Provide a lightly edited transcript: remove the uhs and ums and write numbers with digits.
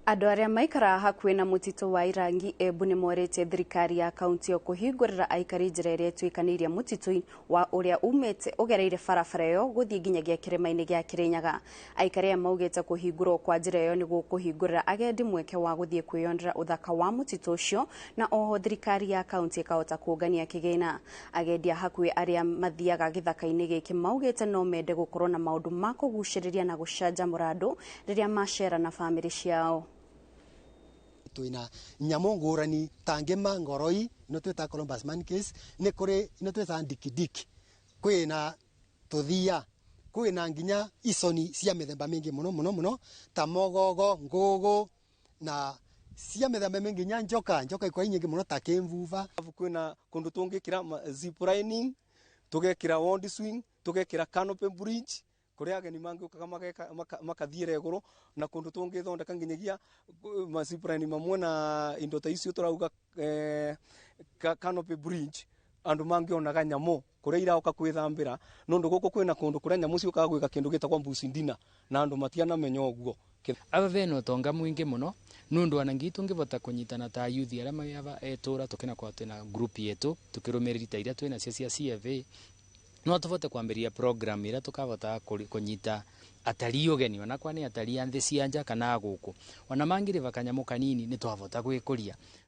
Andũ arĩa maikara hakuhĩ na mũtitũ wa Irangi Embu nĩ morĩte thirikari ya kaunti ĩyo kũhingũrĩra aikari njĩra ĩrĩa ĩtuĩkanĩirie mũtitũ wa ũrĩa umĩte ũgereire barabara ĩyo gũthiĩ nginyagia kĩrĩma-inĩ gĩa Kĩrĩnyaga. Aikari aya maugĩte kũhingũrwo kwa njĩra ĩyo nĩguo kũhingũrĩra agendi mweke wa gũthiĩ kwĩyonera ũthaka wa mũtitũ ũcio, na oho thirikari ya kaunti ĩkahota kũngania kĩgĩna. Agendi a hakuhĩ arĩa mathiaga gĩthaka-inĩ gĩkĩ maugĩte no mende gũkorwo na maũndũ ma kũgucĩrĩria na gũcanjamũra andũ rĩrĩa macera na bamĩrĩ ciao. Twina nyamũ ngũrani ta ngĩma, ngoroi, ino twĩta Columbus monkeys, nĩ kũrĩ ino twĩta ndikidiki, kwĩna tũthia, kwĩna nginya iconi cia mĩthemba mĩingĩ mũno ta mogogo, ngũgũ na cia mĩthemba mĩingĩ nginya njoka ikwa nyingĩ mũno ta kĩmvuva. Kwĩna kũndũ tũngĩkĩra zip lining, tũgekĩra wand swing, tũgekĩra canopy bridge kuria ageni mangĩũkaga makathiĩra igũrũ, na kũndũ tũngĩthondeka nginyagia mazipline mamwe na indo ta icio tũrauga canopy bridge, andũ mangĩonaga nyamũ kuria iraũka kwĩthambĩra, nondũ gũkũ kwĩna kũndũ kuria nyamũ ciũkaga gwĩka kĩndũ gĩtagwo mbuci ndina na andũ matianamenya ũguo. Aba bena ũtonga mwingĩ mũno nundu wanangi tungĩvota kũnyitana ta youth arĩa mayava etũra tukĩnakorwo twĩna group yetu tukĩrũmĩrĩra ta iria twĩnacio cia CFA, no tuvote kwambĩrĩria program ĩrĩa tukavota kũnyita atarii ũgeni, onakwa nĩ atarii a nthĩ cia nja kana gũkũ, ona mangĩrĩva kanyamũ kanini nĩ twavota gwĩkũria.